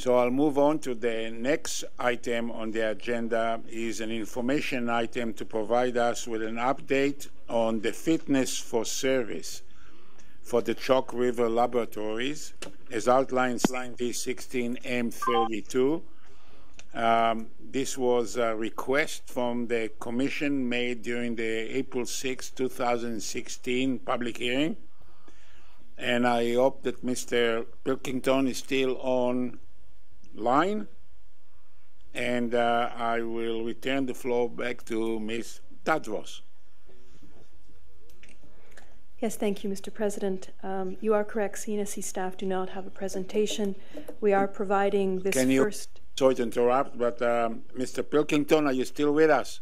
So I'll move on to the next item on the agenda is an information item to provide us with an update on the fitness for service for the Chalk River Laboratories, as outlined in slide D16M32. This was a request from the Commission made during the April 6, 2016 public hearing. And I hope that Mr. Pilkington is still online. And I will return the floor back to Ms. Tadros. Yes, thank you, Mr. President. You are correct. CNSC staff do not have a presentation. We are providing this first. Sorry to interrupt, but Mr. Pilkington, are you still with us?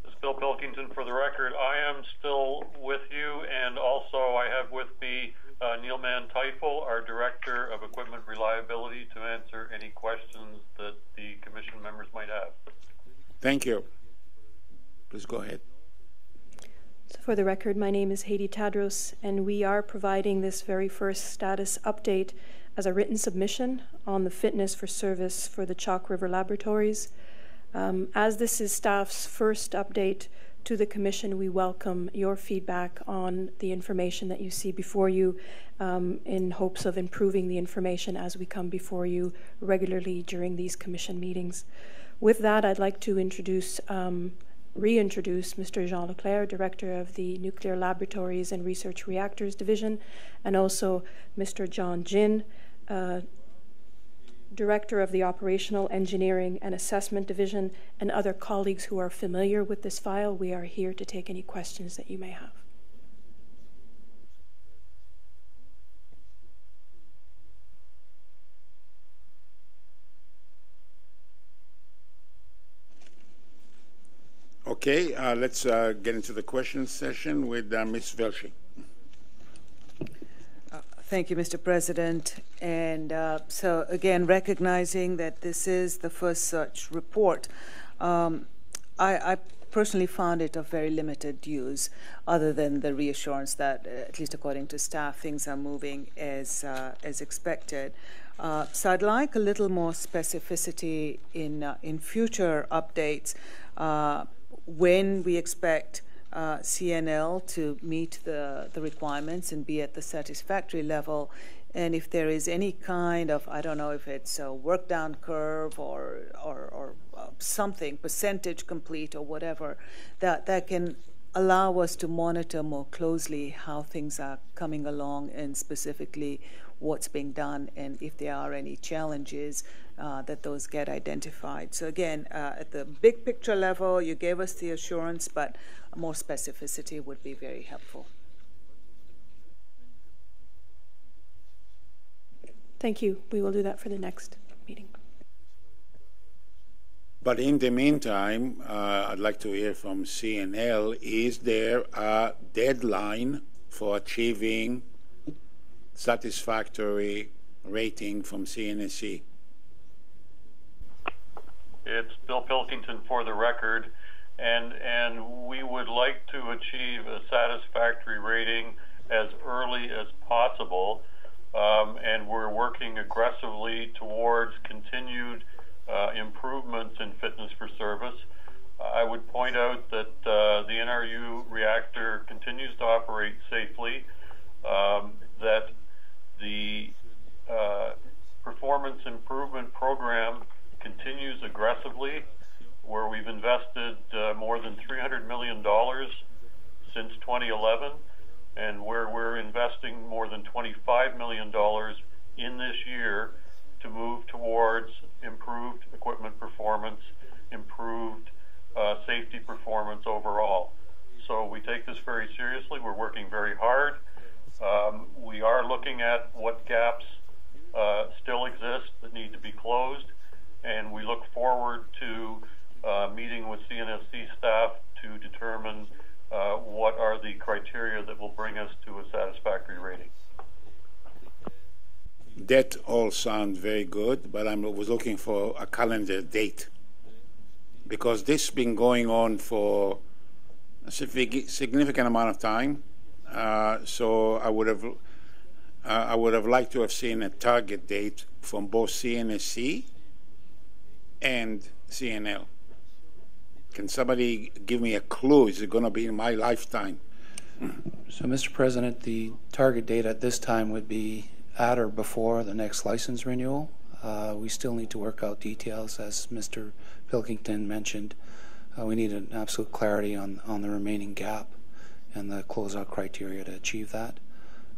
This is Bill Pilkington for the record. I am still with you, and also I have with me Neil Mann-Teifel, our Director of Equipment Reliability, to answer any questions that the Commission members might have. Thank you. Please go ahead. So for the record, my name is Haiti Tadros, and we are providing this very first status update as a written submission on the fitness for service for the Chalk River Laboratories. As this is staff's first update to the Commission, we welcome your feedback on the information that you see before you in hopes of improving the information as we come before you regularly during these Commission meetings. With that, I'd like to reintroduce Mr. Jean Leclerc, Director of the Nuclear Laboratories and Research Reactors Division, and also Mr. John Jin, Director of the Operational Engineering and Assessment Division, and other colleagues who are familiar with this file. We are here to take any questions that you may have. Okay, let's get into the question session with Ms. Velshi. Thank you, Mr. President. And so again, recognizing that this is the first such report, I personally found it of very limited use, other than the reassurance that, at least according to staff, things are moving as expected. So I'd like a little more specificity in future updates. When we expect CNL to meet the requirements and be at the satisfactory level, and if there is any kind of, I don't know if it's a work down curve or something, percentage complete or whatever, that can allow us to monitor more closely how things are coming along and specifically what's being done, and if there are any challenges, that those get identified. So again, at the big picture level, you gave us the assurance, but more specificity would be very helpful. Thank you. We will do that for the next meeting. But in the meantime, I'd like to hear from CNL. Is there a deadline for achieving satisfactory rating from CNSC? It's Bill Pilkington for the record, and we would like to achieve a satisfactory rating as early as possible, and we're working aggressively towards continued improvements in fitness for service. I would point out that the NRU reactor continues to operate safely, that the performance improvement program continues aggressively, where we've invested more than $300 million since 2011, and where we're investing more than $25 million in this year to move towards improved equipment performance, improved safety performance overall. So we take this very seriously. We're working very hard. We are looking at what gaps still exist that need to be closed, and we look forward to meeting with CNSC staff to determine what are the criteria that will bring us to a satisfactory rating. That all sounds very good, but I was looking for a calendar date, because this has been going on for a significant amount of time. So I would have I would have liked to have seen a target date from both CNSC and CNL. Can somebody give me a clue? Is it going to be in my lifetime? So, Mr. President, the target date at this time would be at or before the next license renewal. We still need to work out details, as Mr. Pilkington mentioned. We need an absolute clarity on the remaining gap and the closeout criteria to achieve that.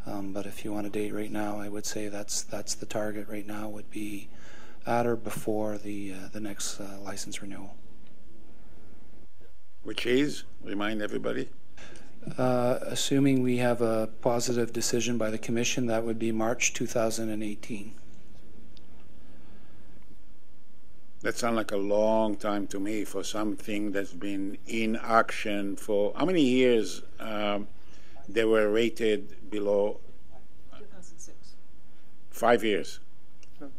But if you want a date right now, I would say that's the target right now, would be at or before the next license renewal. Which is, remind everybody. Assuming we have a positive decision by the Commission, that would be March 2018. That sounds like a long time to me for something that's been in action for how many years? They were rated below 2006. 5 years. No,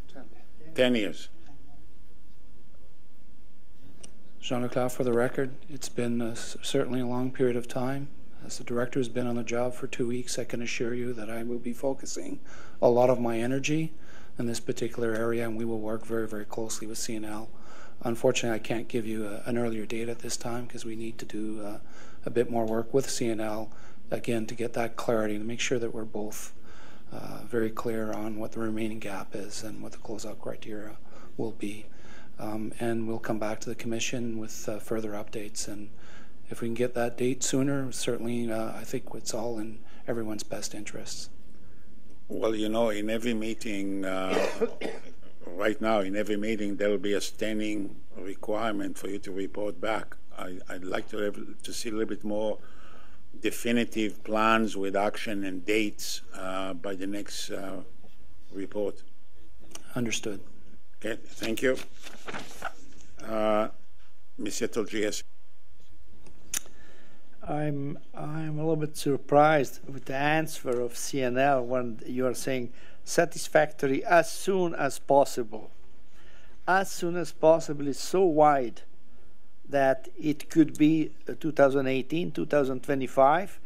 10 years. Jean Leclerc, for the record, it's been certainly a long period of time. As the director has been on the job for 2 weeks, I can assure you that I will be focusing a lot of my energy in this particular area, and we will work very, very closely with CNL. Unfortunately, I can't give you an earlier date at this time because we need to do a bit more work with CNL, again, to get that clarity and make sure that we're both very clear on what the remaining gap is and what the closeout criteria will be. And we'll come back to the Commission with further updates. And if we can get that date sooner, certainly I think it's all in everyone's best interests. Well, you know, in every meeting, right now, in every meeting, there will be a standing requirement for you to report back. I'd like to see a little bit more definitive plans with action and dates by the next report. Understood. Okay, thank you. Mr. Tolgias. I'm a little bit surprised with the answer of CNL when you are saying satisfactory as soon as possible. As soon as possible is so wide that it could be 2018, 2025.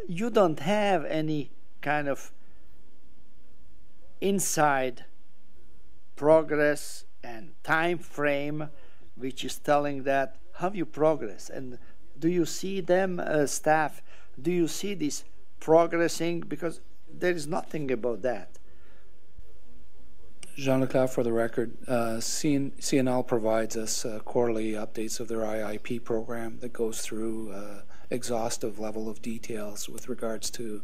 You don't have any kind of inside progress and time frame which is telling that how you progress, and do you see them, staff, do you see this progressing? Because there is nothing about that. Jean Leclerc, for the record, CNL provides us quarterly updates of their IIP program that goes through exhaustive level of details with regards to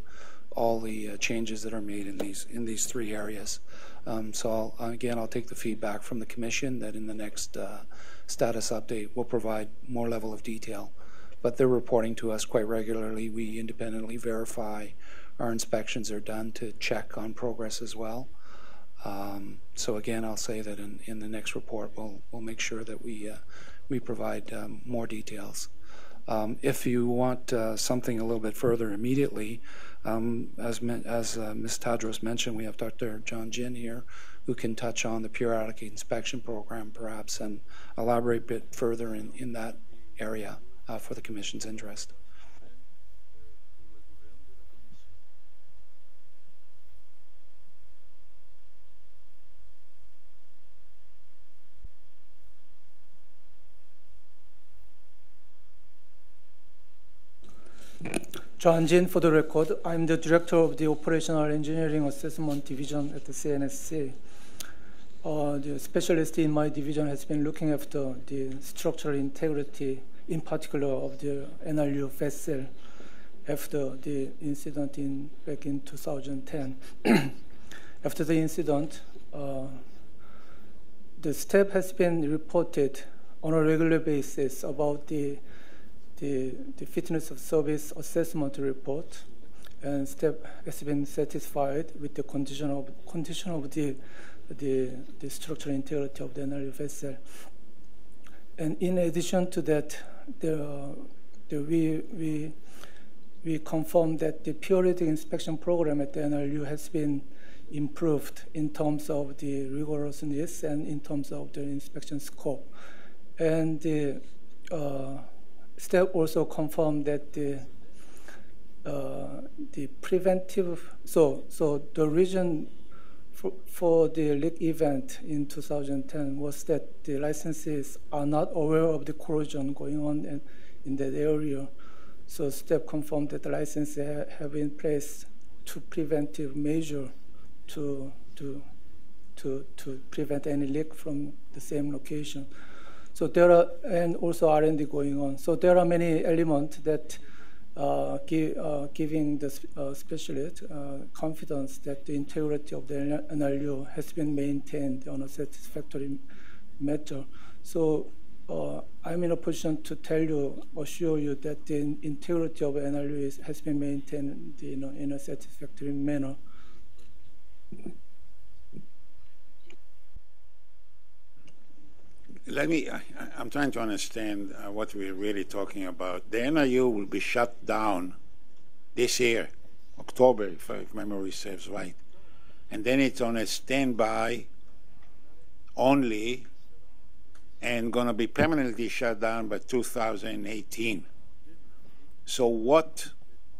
all the changes that are made in these three areas. So I'll take the feedback from the Commission that in the next status update we'll provide more level of detail. But they're reporting to us quite regularly. We independently verify our inspections are done to check on progress as well. So again, I'll say that in the next report we'll make sure that we provide more details. If you want something a little bit further immediately, as Ms. Tadros mentioned, we have Dr. John Jin here who can touch on the periodic inspection program perhaps and elaborate a bit further in that area for the Commission's interest. John Jin, for the record. I'm the Director of the Operational Engineering Assessment Division at the CNSC. The specialist in my division has been looking after the structural integrity, in particular of the NRU vessel after the incident back in 2010. After the incident, the staff has been reported on a regular basis about the fitness of service assessment report, and staff has been satisfied with the condition of the structural integrity of the NRU vessel. And in addition to that, we confirm that the periodic inspection program at the NRU has been improved in terms of the rigorousness and in terms of the inspection scope. And the staff also confirmed that the preventive. So the reason for the leak event in 2010 was that the licensees are not aware of the corrosion going on in that area. So staff confirmed that the licensees have in place to preventive measure to prevent any leak from the same location. So there are, and also R&D going on. So there are many elements that giving the specialist confidence that the integrity of the NRU has been maintained on a satisfactory matter. So I'm in a position to assure you that the integrity of NRU has been maintained in a satisfactory manner. I'm trying to understand what we're really talking about. The NRU will be shut down this year, October, if memory serves right. And then it's on a standby only and going to be permanently shut down by 2018. So what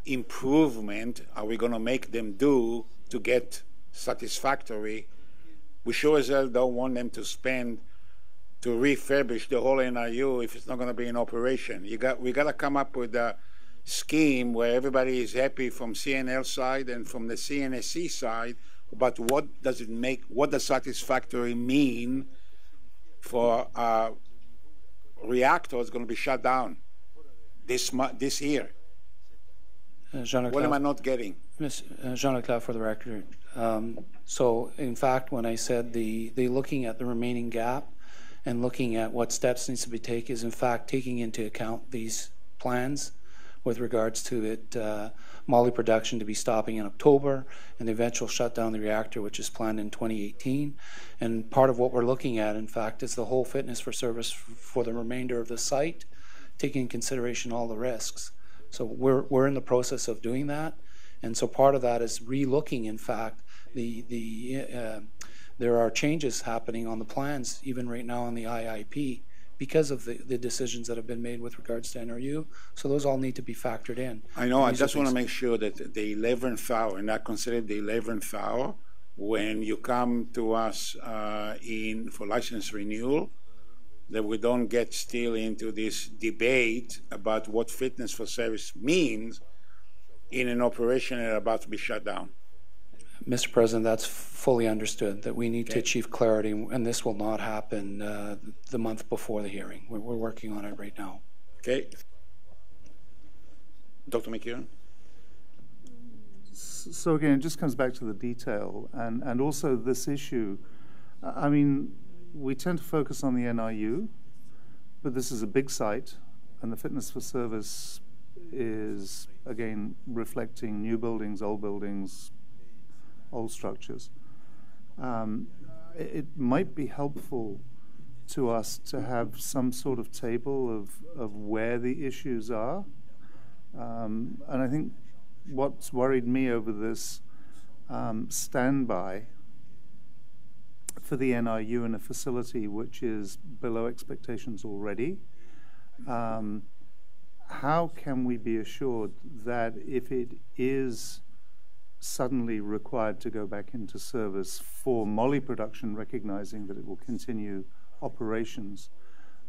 improvement are we going to make them do to get satisfactory? We sure as hell don't want them to spend to refurbish the whole NRU if it's not going to be in operation. We got to come up with a scheme where everybody is happy from CNL side and from the CNSC side. But what does it make? What does satisfactory mean for a reactor that's going to be shut down this year? What am I not getting? Jean-Leclerc, for the record. So, in fact, when I said the looking at the remaining gap and looking at what steps needs to be taken is, in fact, taking into account these plans with regards to it, moly production to be stopping in October and the eventual shutdown of the reactor, which is planned in 2018. And part of what we're looking at, in fact, is the whole fitness for service for the remainder of the site, taking into consideration all the risks. So we're in the process of doing that. And so part of that is re-looking, in fact, there are changes happening on the plans, even right now on the IIP, because of the decisions that have been made with regards to NRU. So those all need to be factored in. I know. I just want to make sure that the 11th hour, and I consider the 11th hour, when you come to us for license renewal, that we don't get still into this debate about what fitness for service means in an operation that is about to be shut down. Mr. President, that's fully understood, that we need to achieve clarity, and this will not happen the month before the hearing. We're working on it right now. Okay. Dr. McKeown? So again, it just comes back to the detail and also this issue. I mean, we tend to focus on the NRU, but this is a big site, and the fitness for service is, again, reflecting new buildings, old structures. It might be helpful to us to have some sort of table of where the issues are. And I think what's worried me over this standby for the NRU in a facility which is below expectations already, how can we be assured that if it is suddenly required to go back into service for moly production, recognizing that it will continue operations,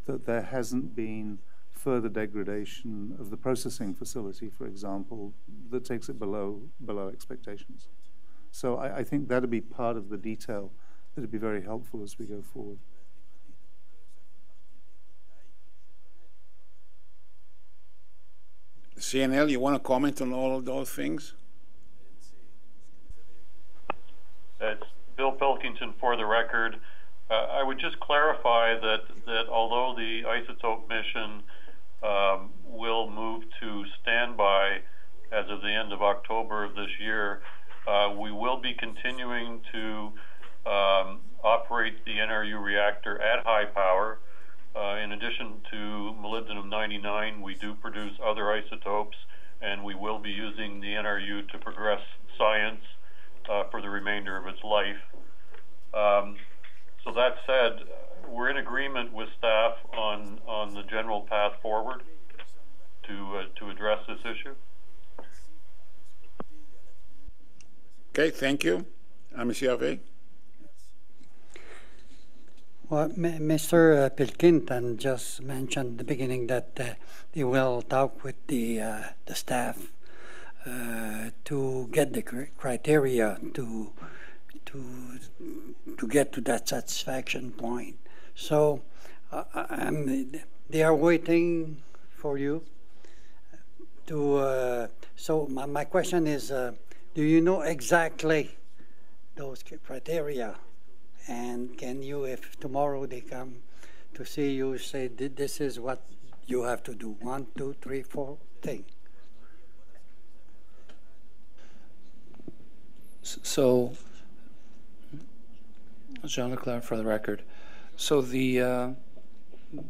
that there hasn't been further degradation of the processing facility, for example, that takes it below expectations? So I think that'd be part of the detail that'd be very helpful as we go forward. CNL, you want to comment on all of those things? It's Bill Pilkington for the record. I would just clarify that although the isotope mission will move to standby as of the end of October of this year, we will be continuing to operate the NRU reactor at high power. In addition to molybdenum-99, we do produce other isotopes, and we will be using the NRU to progress science for the remainder of its life. So that said, we're in agreement with staff on the general path forward to address this issue. Okay, thank you. Monsieur Hervé? Well, Mr. Pilkington just mentioned at the beginning that they will talk with the staff to get the criteria to get to that satisfaction point. So they are waiting for you to. So my question is, do you know exactly those criteria? And can you, if tomorrow they come to see you, say, this is what you have to do, 1, 2, 3, 4 thing? So, Jean Leclerc for the record. So the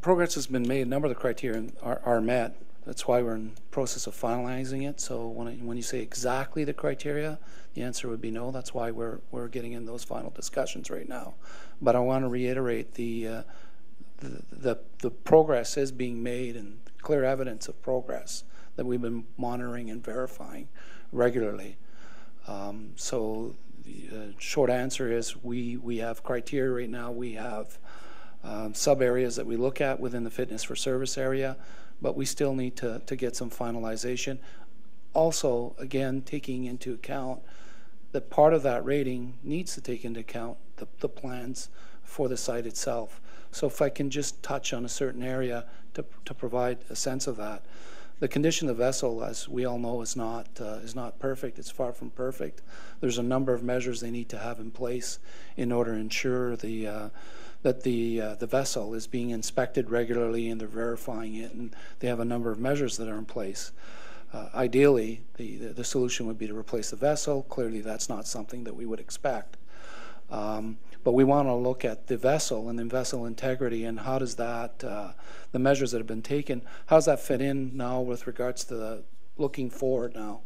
progress has been made. A number of the criteria are met. That's why we're in the process of finalizing it. So when you say exactly the criteria, the answer would be no. That's why we're getting in those final discussions right now. But I want to reiterate the progress is being made and clear evidence of progress that we've been monitoring and verifying regularly. So the short answer is we have criteria right now. We have sub areas that we look at within the fitness for service area, but we still need to get some finalization. Also, again, taking into account that part of that rating needs to take into account the plans for the site itself. So if I can just touch on a certain area to provide a sense of that. The condition of the vessel, as we all know, is not perfect. It's far from perfect. There's a number of measures they need to have in place in order to ensure that the vessel is being inspected regularly and they're verifying it, and they have a number of measures that are in place. Ideally, the solution would be to replace the vessel. Clearly, that's not something that we would expect. But we want to look at the vessel and the vessel integrity and how does that, the measures that have been taken, how does that fit in now with regards to looking forward now?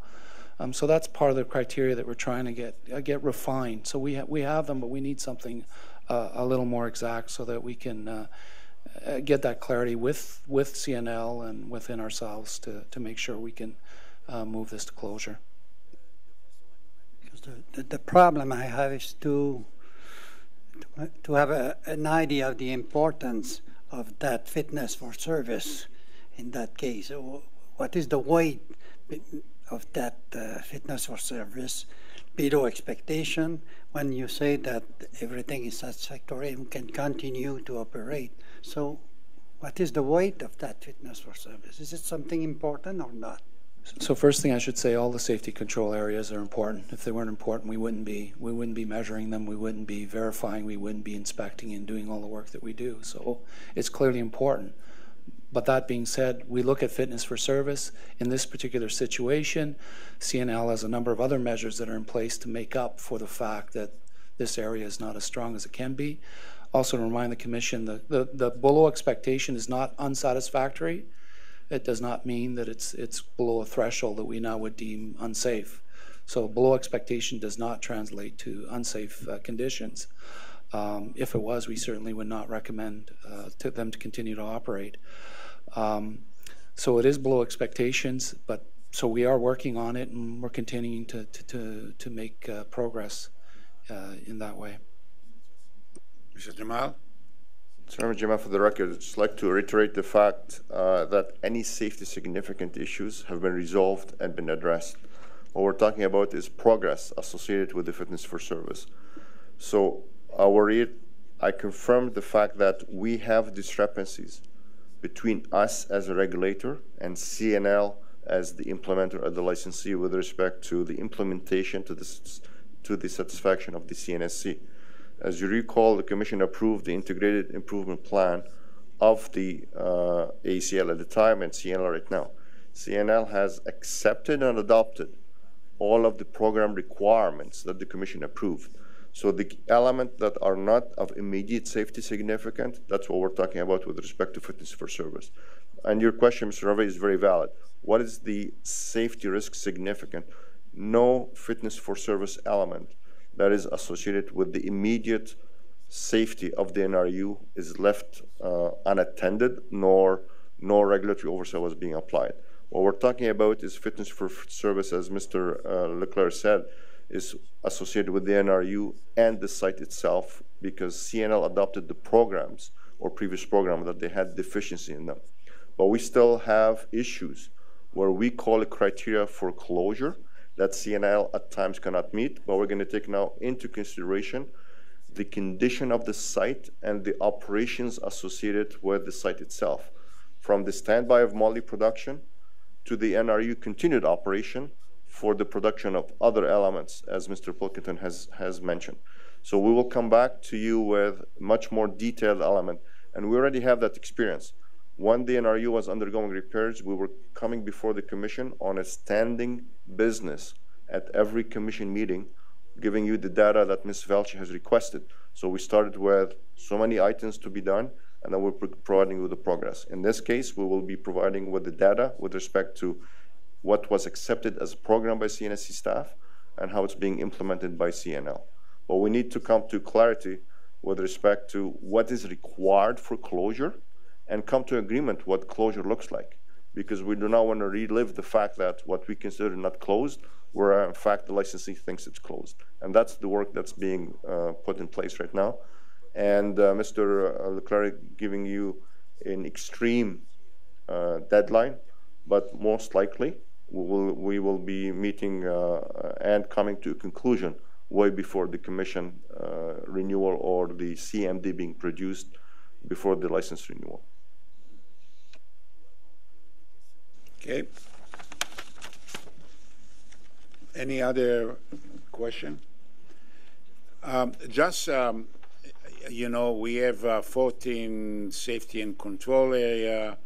So that's part of the criteria that we're trying to get refined. So we have them, but we need something a little more exact so that we can get that clarity with CNL and within ourselves to make sure we can move this to closure. Because the problem I have is to have an idea of the importance of that fitness for service in that case. So what is the weight of that fitness for service below expectation when you say that everything is satisfactory and can continue to operate? So what is the weight of that fitness for service? Is it something important or not? So first thing I should say, all the safety control areas are important. If they weren't important, we wouldn't be measuring them, we wouldn't be verifying, we wouldn't be inspecting and doing all the work that we do. So it's clearly important. But that being said, we look at fitness for service. In this particular situation, CNL has a number of other measures that are in place to make up for the fact that this area is not as strong as it can be. Also to remind the Commission, the below expectation is not unsatisfactory. It does not mean that it's below a threshold that we now would deem unsafe. So below expectation does not translate to unsafe conditions. If it was, we certainly would not recommend to them to continue to operate. So it is below expectations, but so we are working on it and we're continuing to make progress in that way. Mr. Jamal? Chairman Jamal, for the record, I'd just like to reiterate the fact that any safety significant issues have been resolved and been addressed. What we're talking about is progress associated with the fitness for service. So I confirmed the fact that we have discrepancies between us as a regulator and CNL as the implementer of the licensee with respect to the implementation to the satisfaction of the CNSC. As you recall, the Commission approved the Integrated Improvement Plan of the ACL at the time and CNL right now. CNL has accepted and adopted all of the program requirements that the Commission approved. So the elements that are not of immediate safety significant, that's what we're talking about with respect to fitness for service. And your question, Mr. Rave, is very valid. What is the safety risk significant? No fitness for service element that is associated with the immediate safety of the NRU is left unattended, nor regulatory oversight was being applied. What we're talking about is fitness for service, as Mr. Leclerc said, is associated with the NRU and the site itself, because CNL adopted the programs or previous program that they had deficiency in them. But we still have issues where we call it criteria for closure that CNL at times cannot meet, but we're going to take now into consideration the condition of the site and the operations associated with the site itself, from the standby of moly production to the NRU continued operation for the production of other elements, as Mr. Pilkington has mentioned. So we will come back to you with much more detailed element, and we already have that experience. When the NRU was undergoing repairs, we were coming before the commission on a standing business at every commission meeting, giving you the data that Ms. Velchi has requested. So we started with so many items to be done, and then we're providing you with the progress. In this case, we will be providing with the data with respect to what was accepted as a program by CNSC staff and how it's being implemented by CNL. But we need to come to clarity with respect to what is required for closure and come to agreement what closure looks like, because we do not want to relive the fact that what we consider not closed, where in fact the licensee thinks it's closed. And that's the work that's being put in place right now. And Mr. Leclerc giving you an extreme deadline, but most likely we will be meeting and coming to a conclusion way before the commission renewal or the CMD being produced before the license renewal. Okay. Any other question? You know, we have 14 safety and control area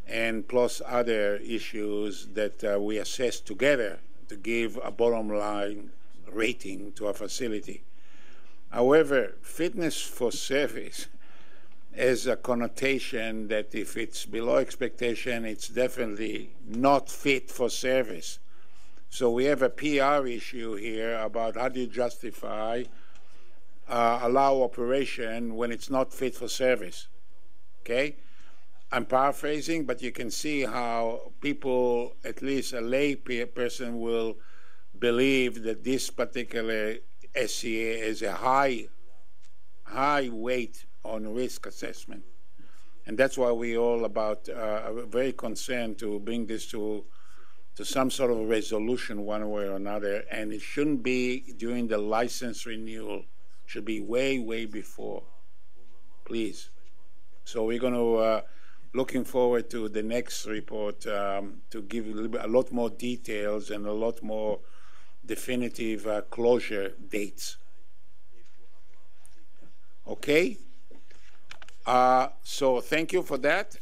and plus other issues that we assess together to give a bottom line rating to a facility. However, fitness for service has a connotation that if it's below expectation, it's definitely not fit for service. So we have a PR issue here about how do you justify allow operation when it's not fit for service, okay? I'm paraphrasing, but you can see how people, at least a lay person, will believe that this particular SCA is a high weight on risk assessment. And that's why we all are very concerned to bring this to some sort of resolution one way or another, and it shouldn't be during the license renewal. It should be way, way before, please. So we're going to, looking forward to the next report to give a lot more details and a lot more definitive closure dates. Okay? So thank you for that.